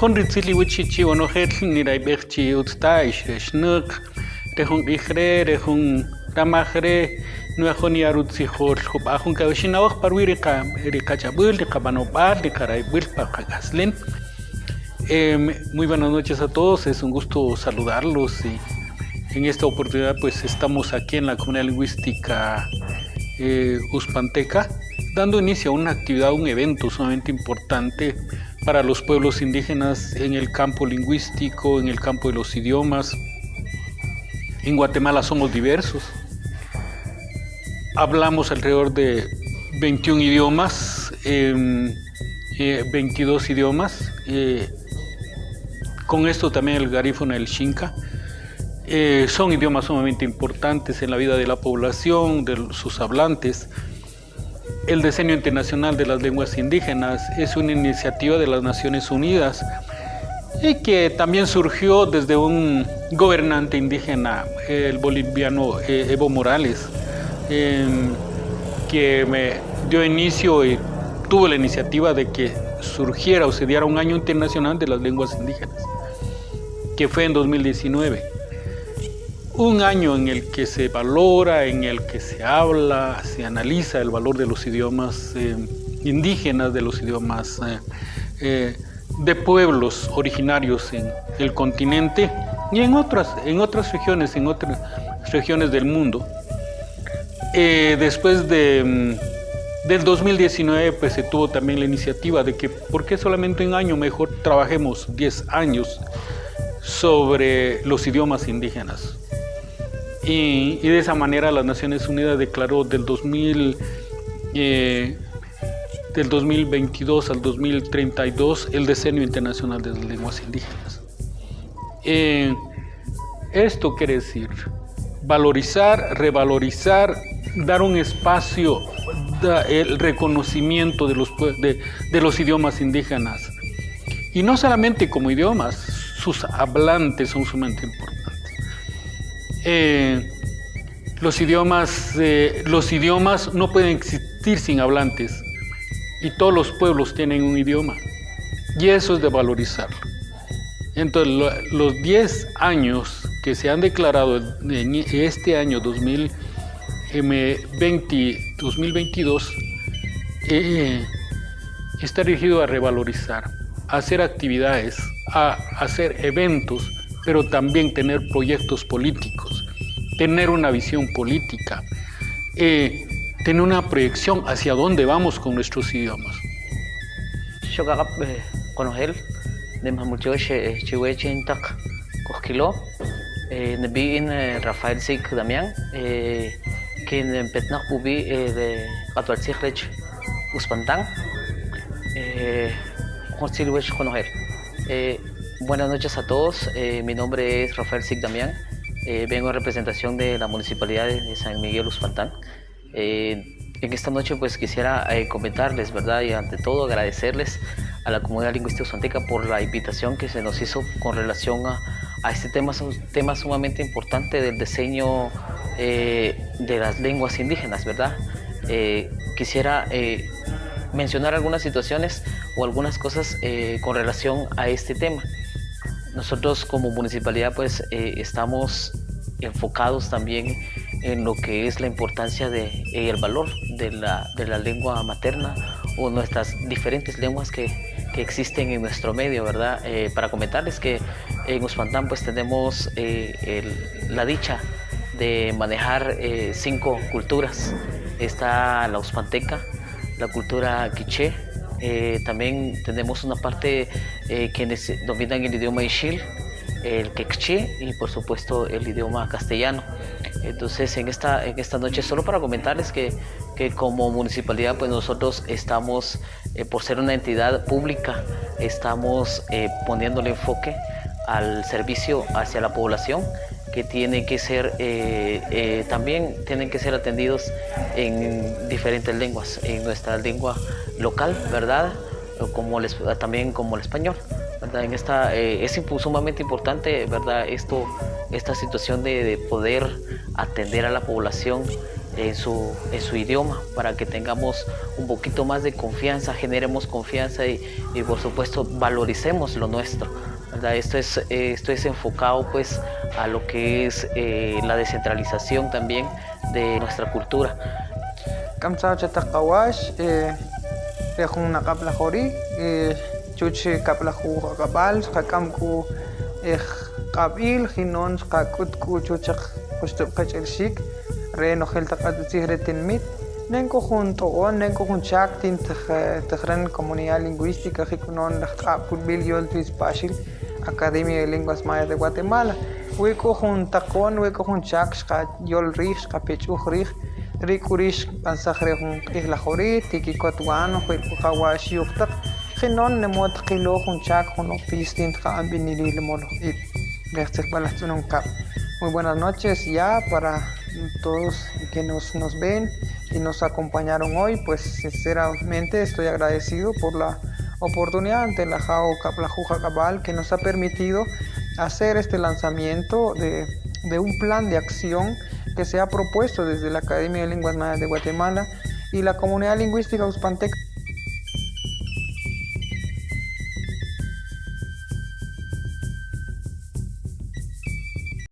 Honritzili wichichi onohetl niraiberchi utstaish shnuk rehun ihre rehun ramahre nuehoni arutzi hol hubahun kawshinawak parwirika rikachabul rikabanopal rikaraibil pakaslin. Muy buenas noches a todos, es un gusto saludarlos y en esta oportunidad pues estamos aquí en la comunidad lingüística Uspanteca dando inicio a una actividad, un evento sumamente importante para los pueblos indígenas en el campo lingüístico, en el campo de los idiomas. En Guatemala somos diversos. Hablamos alrededor de 21 idiomas, 22 idiomas. Con esto también el garífono y el xinca. Son idiomas sumamente importantes en la vida de la población, de sus hablantes. El Decenio Internacional de las Lenguas Indígenas es una iniciativa de las Naciones Unidas y que también surgió desde un gobernante indígena, el boliviano Evo Morales, que me dio inicio y tuvo la iniciativa de que surgiera o se diera un año internacional de las lenguas indígenas, que fue en 2019. Un año en el que se valora, en el que se habla, se analiza el valor de los idiomas indígenas, de los idiomas de pueblos originarios en el continente y en otras regiones del mundo. Después del 2019 pues se tuvo también la iniciativa de que ¿por qué solamente un año? Mejor trabajemos 10 años sobre los idiomas indígenas. Y de esa manera las Naciones Unidas declaró del 2022 al 2032 el Decenio Internacional de las Lenguas Indígenas. Esto quiere decir valorizar, revalorizar, dar un espacio, el reconocimiento de los idiomas indígenas. Y no solamente como idiomas, sus hablantes son sumamente importantes. Los idiomas no pueden existir sin hablantes y todos los pueblos tienen un idioma y eso es de valorizarlo. Entonces los 10 años que se han declarado en este año 2022 está dirigido a revalorizar, a hacer actividades, a hacer eventos, pero también tener proyectos políticos, tener una visión política, tener una proyección hacia dónde vamos con nuestros idiomas. Rafael Sig Damián, quien petnaq pubi de Atualcichrech Uspantán, buenas noches a todos, mi nombre es Rafael Sig Damián, vengo en representación de la Municipalidad de San Miguel Uspantán. En esta noche pues quisiera comentarles, ¿verdad? Y ante todo agradecerles a la comunidad lingüística uspanteca por la invitación que se nos hizo con relación a este tema sumamente importante del diseño de las lenguas indígenas, ¿verdad? Quisiera mencionar algunas situaciones o algunas cosas con relación a este tema. Nosotros como municipalidad pues estamos enfocados también en lo que es la importancia y el valor de la lengua materna o nuestras diferentes lenguas que existen en nuestro medio, ¿verdad? Para comentarles que en Uspantán pues tenemos la dicha de manejar 5 culturas. Está la uspanteca, la cultura quiché, también tenemos una parte quienes dominan el idioma ixil, el quechí y por supuesto el idioma castellano. Entonces en esta noche solo para comentarles que como municipalidad pues nosotros estamos, por ser una entidad pública, estamos poniéndole enfoque al servicio hacia la población, que tiene que ser, también tienen que ser atendidos en diferentes lenguas, en nuestra lengua local, ¿verdad? También como el español, ¿verdad? Es sumamente importante, ¿verdad? Esta situación de poder atender a la población en su idioma, para que tengamos un poquito más de confianza, generemos confianza y por supuesto valoricemos lo nuestro, ¿verdad? Esto es enfocado pues a lo que es la descentralización también de nuestra cultura. Kamsa chataqawash, rejun naqabla jori, chuchi kapla ju qabal, qakamku qabil, jinon qakutku chuchaq qustub qachilshik, re nojel taqatzih retinmit, nenko junto on, nenko jun chak tin tejren comunidad lingüística jikunon qapulbil yol tuispashil, Academia de Lenguas Mayas de Guatemala. Hueco jun taqon, hueco jun chak, qa yol rij, qa pechuj rij, rikurish pansajre jun isla jori, tikikotuano, hueco qawash yuqtaq, jinon nemot qilo jun chak, jun opistin qa ambinili molo it. Muy buenas noches ya para todos que nos ven y nos acompañaron hoy. Pues sinceramente estoy agradecido por la oportunidad ante la JAO Kaplajuja Cabal, que nos ha permitido hacer este lanzamiento de un plan de acción que se ha propuesto desde la Academia de Lenguas Mayas de Guatemala y la Comunidad Lingüística Uzpanteca.